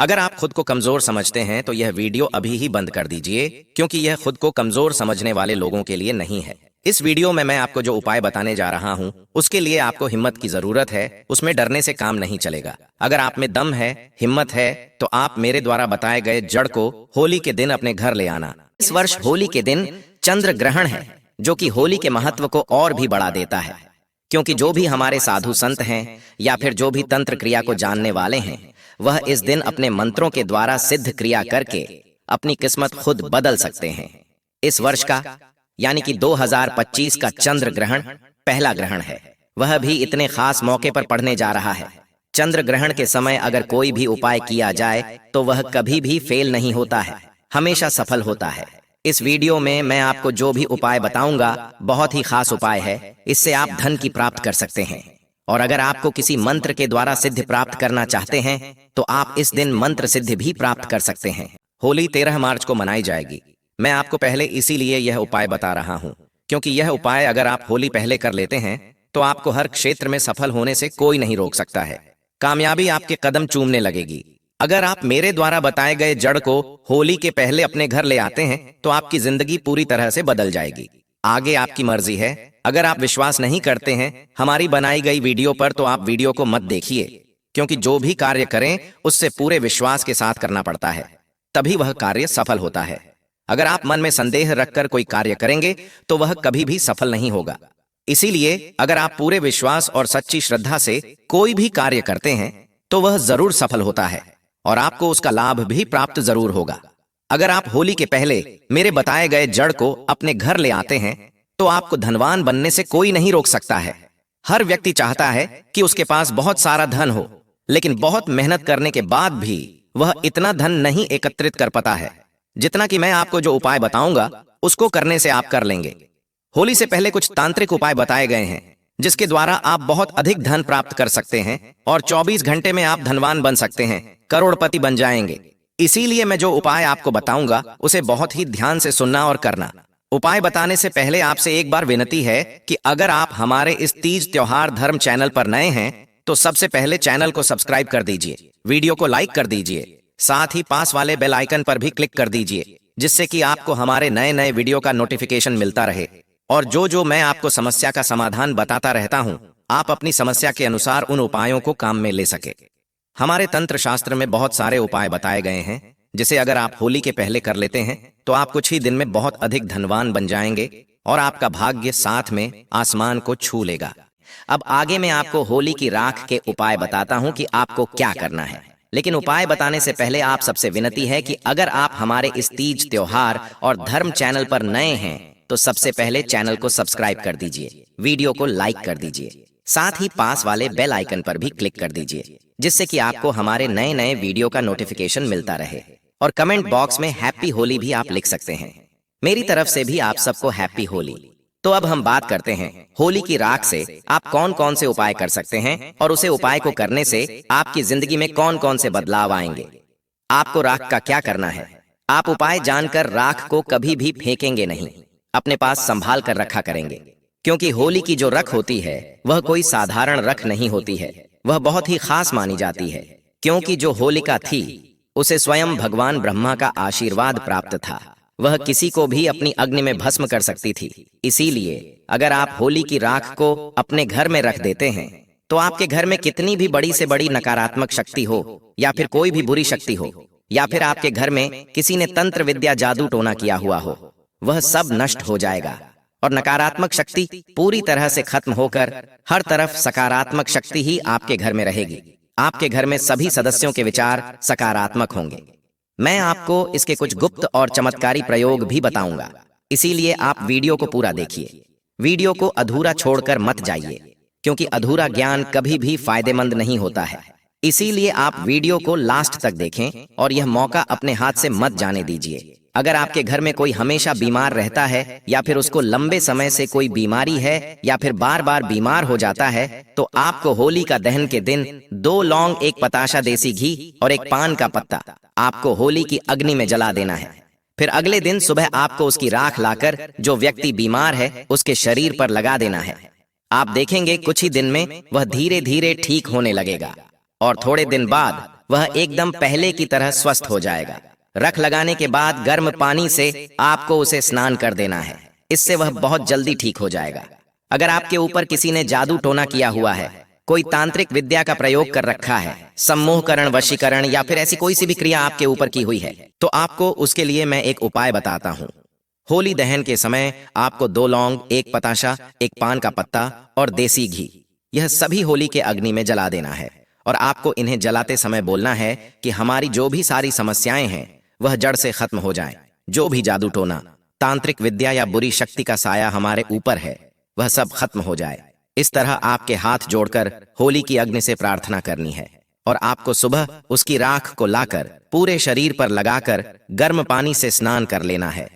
अगर आप खुद को कमजोर समझते हैं तो यह वीडियो अभी ही बंद कर दीजिए, क्योंकि यह खुद को कमजोर समझने वाले लोगों के लिए नहीं है। इस वीडियो में मैं आपको जो उपाय बताने जा रहा हूं, उसके लिए आपको हिम्मत की जरूरत है। उसमें डरने से काम नहीं चलेगा। अगर आप में दम है, हिम्मत है, तो आप मेरे द्वारा बताए गए जड़ को होली के दिन अपने घर ले आना। इस वर्ष होली के दिन चंद्र ग्रहण है, जो कि होली के महत्व को और भी बढ़ा देता है। क्योंकि जो भी हमारे साधु संत हैं या फिर जो भी तंत्र क्रिया को जानने वाले हैं, वह इस दिन अपने मंत्रों के द्वारा सिद्ध क्रिया करके अपनी किस्मत खुद बदल सकते हैं। इस वर्ष का यानी कि 2025 का चंद्र ग्रहण पहला ग्रहण है, वह भी इतने खास मौके पर पड़ने जा रहा है। चंद्र ग्रहण के समय अगर कोई भी उपाय किया जाए तो वह कभी भी फेल नहीं होता है, हमेशा सफल होता है। इस वीडियो में मैं आपको जो भी उपाय बताऊंगा बहुत ही खास उपाय है। इससे आप धन की प्राप्त कर सकते हैं। और अगर आपको किसी मंत्र के द्वारा सिद्धि प्राप्त करना चाहते हैं तो आप इस दिन मंत्र सिद्धि भी प्राप्त कर सकते हैं। होली 13 मार्च को मनाई जाएगी। मैं आपको पहले इसीलिए यह उपाय बता रहा हूं, क्योंकि यह उपाय अगर आप होली पहले कर लेते हैं तो आपको हर क्षेत्र में सफल होने से कोई नहीं रोक सकता है। कामयाबी आपके कदम चूमने लगेगी। अगर आप मेरे द्वारा बताए गए जड़ को होली के पहले अपने घर ले आते हैं तो आपकी जिंदगी पूरी तरह से बदल जाएगी। आगे आपकी मर्जी है। अगर आप विश्वास नहीं करते हैं हमारी बनाई गई वीडियो पर तो आप वीडियो को मत देखिए, क्योंकि जो भी कार्य करें उससे पूरे विश्वास के साथ करना पड़ता है, तभी वह कार्य सफल होता है। अगर आप मन में संदेह रखकर कोई कार्य करेंगे तो वह कभी भी सफल नहीं होगा। इसीलिए अगर आप पूरे विश्वास और सच्ची श्रद्धा से कोई भी कार्य करते हैं तो वह जरूर सफल होता है और आपको उसका लाभ भी प्राप्त जरूर होगा। अगर आप होली के पहले मेरे बताए गए जड़ को अपने घर ले आते हैं तो आपको धनवान बनने से कोई नहीं रोक सकता है। हर व्यक्ति चाहता है कि उसके पास बहुत सारा धन हो, लेकिन बहुत मेहनत करने के बाद भी वह इतना धन नहीं एकत्रित कर पाता है जितना कि मैं आपको जो उपाय बताऊंगा उसको करने से आप कर लेंगे। होली से पहले कुछ तांत्रिक उपाय बताए गए हैं जिसके द्वारा आप बहुत अधिक धन प्राप्त कर सकते हैं और 24 घंटे में आप धनवान बन सकते हैं, करोड़पति बन जाएंगे। इसीलिए मैं जो उपाय आपको बताऊंगा उसे बहुत ही ध्यान से सुनना और करना। उपाय बताने से पहले आपसे एक बार विनती है कि अगर आप हमारे इस तीज त्योहार धर्म चैनल पर नए हैं तो सबसे पहले चैनल को सब्सक्राइब कर दीजिए, वीडियो को लाइक कर दीजिए, साथ ही पास वाले बेल आइकन पर भी क्लिक कर दीजिए, जिससे कि आपको हमारे नए नए वीडियो का नोटिफिकेशन मिलता रहे। और जो मैं आपको समस्या का समाधान बताता रहता हूं, आप अपनी समस्या के अनुसार उन उपायों को काम में ले सके। हमारे तंत्र शास्त्र में बहुत सारे उपाय बताए गए हैं, जिसे अगर आप होली के पहले कर लेते हैं तो आप कुछ ही दिन में बहुत अधिक धनवान बन जाएंगे और आपका भाग्य साथ में आसमान को छू लेगा। अब आगे मैं आपको होली की राख के उपाय बताता हूं कि आपको क्या करना है। लेकिन उपाय बताने से पहले आप सबसे विनती है कि अगर आप हमारे इस तीज त्योहार और धर्म चैनल पर नए हैं तो सबसे पहले चैनल को सब्सक्राइब कर दीजिए, वीडियो को लाइक कर दीजिए, साथ ही पास वाले बेल आइकन पर भी क्लिक कर दीजिए, जिससे कि आपको हमारे नए नए वीडियो का नोटिफिकेशन मिलता रहे। और कमेंट बॉक्स में हैप्पी होली भी आप लिख सकते हैं। मेरी तरफ से भी आप सबको हैप्पी होली। तो अब हम बात करते हैं होली की राख से आप कौन कौन से उपाय कर सकते हैं और उसे उपाय को करने से आपकी जिंदगी में कौन कौन से बदलाव आएंगे। आपको राख का क्या करना है। आप उपाय जानकर राख को कभी भी फेंकेंगे नहीं, अपने पास संभाल कर रखा करेंगे, क्योंकि होली की जो रख होती है वह कोई साधारण रख नहीं होती है, वह बहुत ही खास मानी जाती है। क्योंकि जो होलिका थी उसे स्वयं भगवान ब्रह्मा का आशीर्वाद प्राप्त था, वह किसी को भी अपनी अग्नि में भस्म कर सकती थी। इसीलिए अगर आप होली की राख को अपने घर में रख देते हैं तो आपके घर में कितनी भी बड़ी से बड़ी नकारात्मक शक्ति हो या फिर कोई भी बुरी शक्ति हो या फिर आपके घर में किसी ने तंत्र विद्या जादू टोना किया हुआ हो, वह सब नष्ट हो जाएगा और नकारात्मक शक्ति पूरी तरह से खत्म होकर हर तरफ सकारात्मक शक्ति ही आपके घर में रहेगी। आपके घर में सभी सदस्यों के विचार सकारात्मक होंगे। मैं आपको इसके कुछ गुप्त और चमत्कारी प्रयोग भी बताऊंगा, इसीलिए आप वीडियो को पूरा देखिए। वीडियो को अधूरा छोड़कर मत जाइए, क्योंकि अधूरा ज्ञान कभी भी फायदेमंद नहीं होता है। इसीलिए आप वीडियो को लास्ट तक देखें और यह मौका अपने हाथ से मत जाने दीजिए। अगर आपके घर में कोई हमेशा बीमार रहता है या फिर उसको लंबे समय से कोई बीमारी है या फिर बार बार बीमार हो जाता है तो आपको होली का दहन के दिन 2 लौंग, 1 पताशा देसी घी और 1 पान का पत्ता आपको होली की अग्नि में जला देना है। फिर अगले दिन सुबह आपको उसकी राख लाकर जो व्यक्ति बीमार है उसके शरीर पर लगा देना है। आप देखेंगे कुछ ही दिन में वह धीरे धीरे ठीक होने लगेगा और थोड़े दिन बाद वह एकदम पहले की तरह स्वस्थ हो जाएगा। रख लगाने के बाद गर्म पानी से आपको उसे स्नान कर देना है। इससे वह बहुत जल्दी ठीक हो जाएगा। अगर आपके ऊपर किसी ने जादू टोना किया हुआ है, कोई तांत्रिक विद्या का प्रयोग कर रखा है, सम्मोहकरण, वशीकरण या फिर ऐसी कोई सी भी क्रिया आपके ऊपर की हुई है, तो आपको उसके लिए मैं एक उपाय बताता हूँ। होली दहन के समय आपको 2 लौंग, 1 पताशा, 1 पान का पत्ता और देसी घी, यह सभी होली के अग्नि में जला देना है। और आपको इन्हें जलाते समय बोलना है कि हमारी जो भी सारी समस्याएं हैं वह जड़ से खत्म हो जाएं। जो भी जादू टोना, तांत्रिक विद्या या बुरी शक्ति का साया हमारे ऊपर है, वह सब खत्म हो जाए। इस तरह आपके हाथ जोड़कर होली की अग्नि से प्रार्थना करनी है और आपको सुबह उसकी राख को लाकर पूरे शरीर पर लगाकर गर्म पानी से स्नान कर लेना है।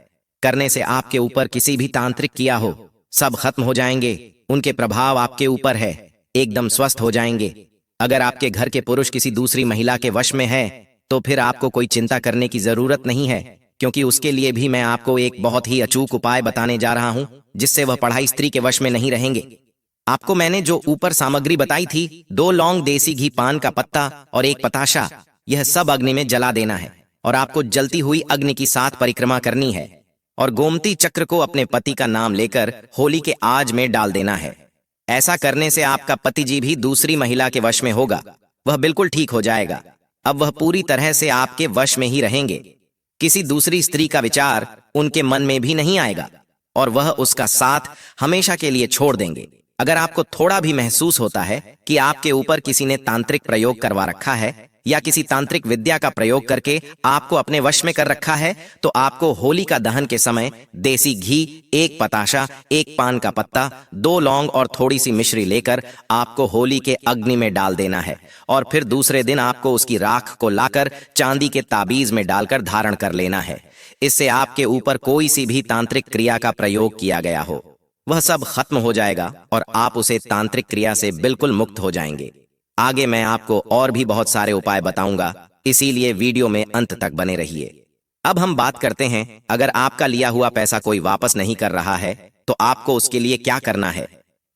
करने से आपके ऊपर किसी भी तांत्रिक किया हो सब खत्म हो जाएंगे। उनके प्रभाव आपके ऊपर है, एकदम स्वस्थ हो जाएंगे। अगर आपके घर के पुरुष किसी दूसरी महिला के वश में है तो फिर आपको कोई चिंता करने की जरूरत नहीं है, क्योंकि उसके लिए भी मैं आपको एक बहुत ही अचूक उपाय बताने जा रहा हूं, जिससे वह पढ़ाई स्त्री के वश में नहीं रहेंगे। आपको मैंने जो ऊपर सामग्री बताई थी, 2 लौंग, देसी घी, पान का पत्ता और 1 पताशा, यह सब अग्नि में जला देना है और आपको जलती हुई अग्नि की 7 परिक्रमा करनी है और गोमती चक्र को अपने पति का नाम लेकर होली के आज में डाल देना है। ऐसा करने से आपका पति जी भी दूसरी महिला के वश में होगा, वह बिल्कुल ठीक हो जाएगा। अब वह पूरी तरह से आपके वश में ही रहेंगे। किसी दूसरी स्त्री का विचार उनके मन में भी नहीं आएगा और वह उसका साथ हमेशा के लिए छोड़ देंगे। अगर आपको थोड़ा भी महसूस होता है कि आपके ऊपर किसी ने तांत्रिक प्रयोग करवा रखा है या किसी तांत्रिक विद्या का प्रयोग करके आपको अपने वश में कर रखा है, तो आपको होली का दहन के समय देसी घी, 1 पताशा, 1 पान का पत्ता, 2 लौंग और थोड़ी सी मिश्री लेकर आपको होली के अग्नि में डाल देना है और फिर दूसरे दिन आपको उसकी राख को लाकर चांदी के ताबीज में डालकर धारण कर लेना है। इससे आपके ऊपर कोई सी भी तांत्रिक क्रिया का प्रयोग किया गया हो वह सब खत्म हो जाएगा और आप उसे तांत्रिक क्रिया से बिल्कुल मुक्त हो जाएंगे। आगे मैं आपको और भी बहुत सारे उपाय बताऊंगा, इसीलिए वीडियो में अंत तक बने रहिए। अब हम बात करते हैं, अगर आपका लिया हुआ पैसा कोई वापस नहीं कर रहा है तो आपको उसके लिए क्या करना है।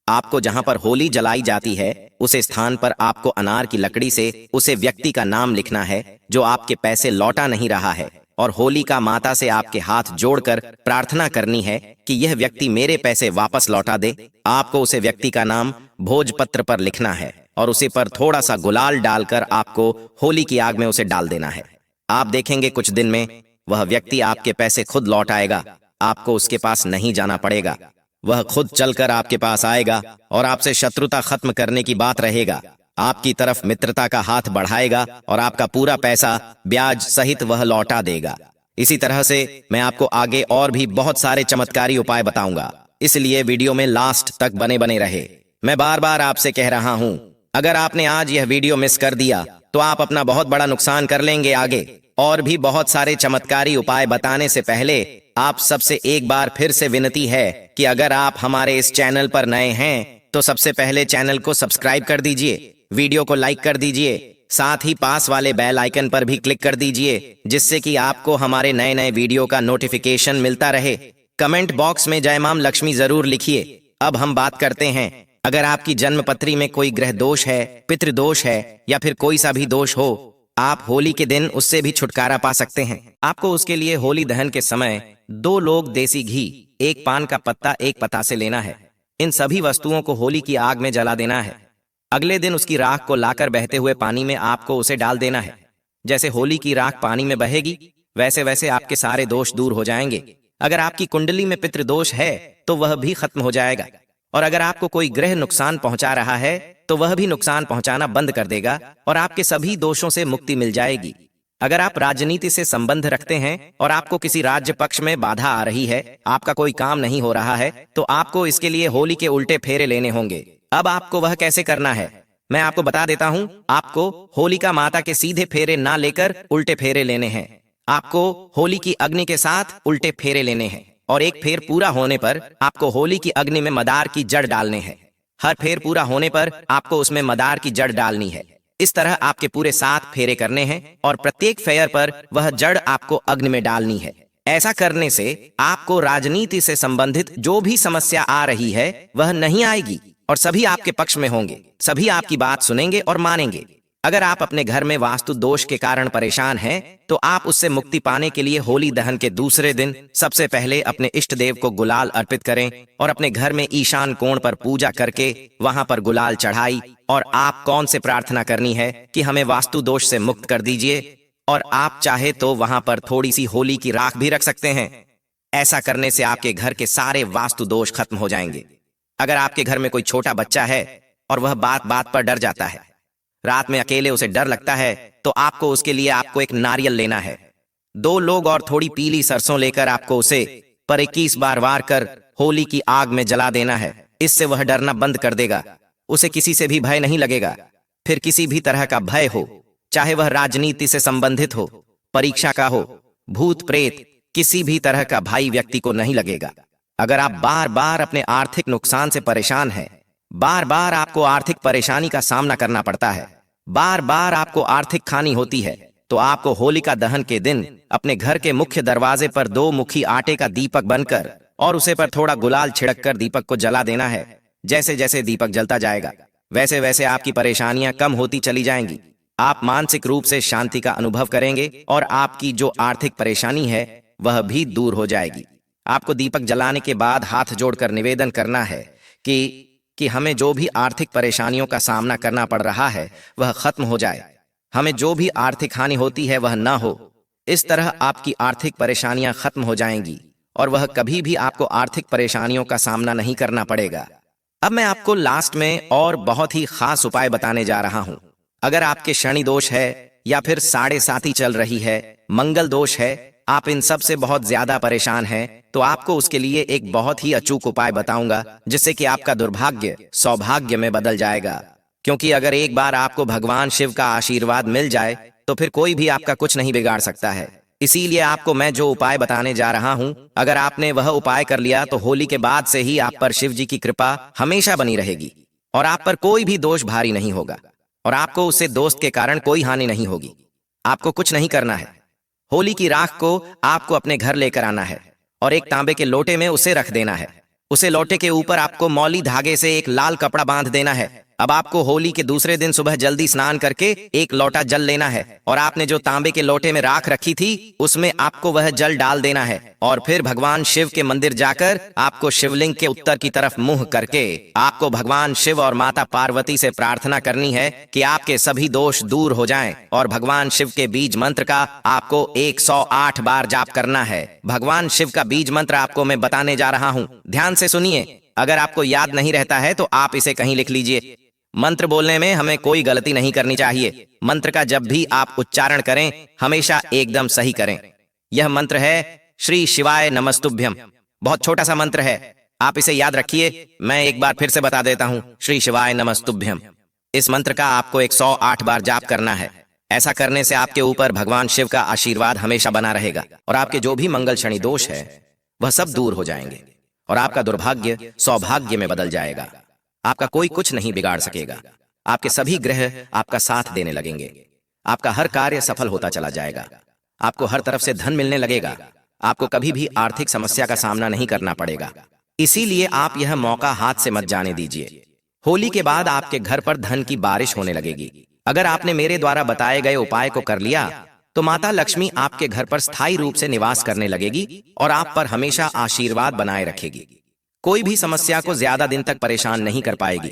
आपको जहां पर होली जलाई जाती है उस स्थान पर आपको अनार की लकड़ी से उसे व्यक्ति का नाम लिखना है जो आपके पैसे लौटा नहीं रहा है और होली का माता से आपके हाथ जोड़कर प्रार्थना करनी है कि यह व्यक्ति मेरे पैसे वापस लौटा दे। आपको उसे व्यक्ति का नाम भोजपत्र पर लिखना है और उसी पर थोड़ा सा गुलाल डालकर आपको होली की आग में उसे डाल देना है। आप देखेंगे कुछ दिन में वह व्यक्ति आपके पैसे खुद लौट आएगा। आपको उसके पास नहीं जाना पड़ेगा, वह खुद चलकर आपके पास आएगा और आपसे शत्रुता खत्म करने की बात रहेगा। आपकी तरफ मित्रता का हाथ बढ़ाएगा और आपका पूरा पैसा ब्याज सहित वह लौटा देगा। इसी तरह से मैं आपको आगे और भी बहुत सारे चमत्कारी उपाय बताऊंगा, इसलिए वीडियो में लास्ट तक बने रहे। मैं बार बार आपसे कह रहा हूं, अगर आपने आज यह वीडियो मिस कर दिया तो आप अपना बहुत बड़ा नुकसान कर लेंगे। आगे और भी बहुत सारे चमत्कारी उपाय बताने से पहले आप सबसे एक बार फिर से विनती है कि अगर आप हमारे इस चैनल पर नए हैं तो सबसे पहले चैनल को सब्सक्राइब कर दीजिए, वीडियो को लाइक कर दीजिए, साथ ही पास वाले बेल आइकन पर भी क्लिक कर दीजिए, जिससे कि आपको हमारे नए नए वीडियो का नोटिफिकेशन मिलता रहे। कमेंट बॉक्स में जय मां लक्ष्मी जरूर लिखिए। अब हम बात करते हैं, अगर आपकी जन्म पत्री में कोई ग्रह दोष है, पितृदोष है या फिर कोई सा भी दोष हो, आप होली के दिन उससे भी छुटकारा पा सकते हैं। आपको उसके लिए होली दहन के समय 2 लोग देसी घी, 1 पान का पत्ता, 1 पतासे लेना है। इन सभी वस्तुओं को होली की आग में जला देना है। अगले दिन उसकी राख को लाकर बहते हुए पानी में आपको उसे डाल देना है। जैसे होली की राख पानी में बहेगी वैसे वैसे आपके सारे दोष दूर हो जाएंगे। अगर आपकी कुंडली में पितृदोष है तो वह भी खत्म हो जाएगा और अगर आपको कोई ग्रह नुकसान पहुंचा रहा है तो वह भी नुकसान पहुंचाना बंद कर देगा और आपके सभी दोषों से मुक्ति मिल जाएगी। अगर आप राजनीति से संबंध रखते हैं और आपको किसी राज्य पक्ष में बाधा आ रही है, आपका कोई काम नहीं हो रहा है, तो आपको इसके लिए होली के उल्टे फेरे लेने होंगे। अब आपको वह कैसे करना है मैं आपको बता देता हूं। आपको होलिका माता के सीधे फेरे ना लेकर उल्टे फेरे लेने हैं। आपको होली की अग्नि के साथ उल्टे फेरे लेने हैं और एक फेर पूरा होने पर आपको होली की अग्नि में मदार की जड़ डालने हैं। हर फेर पूरा होने पर आपको उसमें मदार की जड़ डालनी है। इस तरह आपके पूरे 7 फेरे करने हैं और प्रत्येक फेयर पर वह जड़ आपको अग्नि में डालनी है। ऐसा करने से आपको राजनीति से संबंधित जो भी समस्या आ रही है वह नहीं आएगी और सभी आपके पक्ष में होंगे। सभी आपकी बात सुनेंगे और मानेंगे। अगर आप अपने घर में वास्तु दोष के कारण परेशान हैं, तो आप उससे मुक्ति पाने के लिए होली दहन के दूसरे दिन सबसे पहले अपने इष्ट देव को गुलाल अर्पित करें और अपने घर में ईशान कोण पर पूजा करके वहां पर गुलाल चढ़ाई और आप कौन से प्रार्थना करनी है कि हमें वास्तु दोष से मुक्त कर दीजिए। और आप चाहे तो वहां पर थोड़ी सी होली की राख भी रख सकते हैं। ऐसा करने से आपके घर के सारे वास्तु दोष खत्म हो जाएंगे। अगर आपके घर में कोई छोटा बच्चा है और वह बात बात पर डर जाता है, रात में अकेले उसे डर लगता है, तो आपको उसके लिए एक नारियल लेना है। 2 लोग और थोड़ी पीली सरसों लेकर आपको उसे पर 21 बार वार कर होली की आग में जला देना है। इससे वह डरना बंद कर देगा। उसे किसी से भी भय नहीं लगेगा। फिर किसी भी तरह का भय हो, चाहे वह राजनीति से संबंधित हो, परीक्षा का हो, भूत प्रेत, किसी भी तरह का भय व्यक्ति को नहीं लगेगा। अगर आप बार बार अपने आर्थिक नुकसान से परेशान हैं, बार बार आपको आर्थिक परेशानी का सामना करना पड़ता है, बार बार आपको आर्थिक हानि होती है, तो आपको होलिका दहन के दिन अपने घर के मुख्य दरवाजे पर 2 मुखी आटे का दीपक बनकर और उसे पर थोड़ा गुलाल छिड़क कर दीपक को जला देना है। जैसे जैसे दीपक जलता जाएगा, वैसे वैसे आपकी परेशानियां कम होती चली जाएंगी। आप मानसिक रूप से शांति का अनुभव करेंगे और आपकी जो आर्थिक परेशानी है वह भी दूर हो जाएगी। आपको दीपक जलाने के बाद हाथ जोड़कर निवेदन करना है कि हमें जो भी आर्थिक परेशानियों का सामना करना पड़ रहा है वह खत्म हो जाए, हमें जो भी आर्थिक हानि होती है वह ना हो। इस तरह आपकी आर्थिक परेशानियां खत्म हो जाएंगी और वह कभी भी आपको आर्थिक परेशानियों का सामना नहीं करना पड़ेगा। अब मैं आपको लास्ट में और बहुत ही खास उपाय बताने जा रहा हूं। अगर आपके शनि दोष है या फिर 7.5 चल रही है, मंगल दोष है, आप इन सब से बहुत ज्यादा परेशान हैं, तो आपको उसके लिए एक बहुत ही अचूक उपाय बताऊंगा जिससे कि आपका दुर्भाग्य सौभाग्य में बदल जाएगा। क्योंकि अगर एक बार आपको भगवान शिव का आशीर्वाद मिल जाए तो फिर कोई भी आपका कुछ नहीं बिगाड़ सकता है। इसीलिए आपको मैं जो उपाय बताने जा रहा हूं, अगर आपने वह उपाय कर लिया तो होली के बाद से ही आप पर शिव जी की कृपा हमेशा बनी रहेगी और आप पर कोई भी दोष भारी नहीं होगा और आपको उससे दोस्त के कारण कोई हानि नहीं होगी। आपको कुछ नहीं करना है। होली की राख को आपको अपने घर लेकर आना है और एक तांबे के लोटे में उसे रख देना है। उसे लोटे के ऊपर आपको मौली धागे से एक लाल कपड़ा बांध देना है। अब आपको होली के दूसरे दिन सुबह जल्दी स्नान करके एक लोटा जल लेना है और आपने जो तांबे के लोटे में राख रखी थी उसमें आपको वह जल डाल देना है और फिर भगवान शिव के मंदिर जाकर आपको शिवलिंग के उत्तर की तरफ मुंह करके आपको भगवान शिव और माता पार्वती से प्रार्थना करनी है कि आपके सभी दोष दूर हो जाएं और भगवान शिव के बीज मंत्र का आपको 108 बार जाप करना है। भगवान शिव का बीज मंत्र आपको मैं बताने जा रहा हूँ, ध्यान से सुनिए। अगर आपको याद नहीं रहता है तो आप इसे कहीं लिख लीजिए। मंत्र बोलने में हमें कोई गलती नहीं करनी चाहिए। मंत्र का जब भी आप उच्चारण करें हमेशा एकदम सही करें। यह मंत्र है श्री शिवाय नमस्तुभ्यम। बहुत छोटा सा मंत्र है, आप इसे याद रखिए। मैं एक बार फिर से बता देता हूं, श्री शिवाय नमस्तुभ्यम। इस मंत्र का आपको 108 बार जाप करना है। ऐसा करने से आपके ऊपर भगवान शिव का आशीर्वाद हमेशा बना रहेगा और आपके जो भी मंगल शनि दोष है वह सब दूर हो जाएंगे और आपका दुर्भाग्य सौभाग्य में बदल जाएगा। आपका कोई कुछ नहीं बिगाड़ सकेगा। आपके सभी ग्रह आपका साथ देने लगेंगे। आपका हर कार्य सफल होता चला जाएगा। आपको हर तरफ से धन मिलने लगेगा। आपको कभी भी आर्थिक समस्या का सामना नहीं करना पड़ेगा। इसीलिए आप यह मौका हाथ से मत जाने दीजिए। होली के बाद आपके घर पर धन की बारिश होने लगेगी। अगर आपने मेरे द्वारा बताए गए उपाय को कर लिया तो माता लक्ष्मी आपके घर पर स्थायी रूप से निवास करने लगेगी और आप पर हमेशा आशीर्वाद बनाए रखेगी। कोई भी समस्या को ज्यादा दिन तक परेशान नहीं कर पाएगी।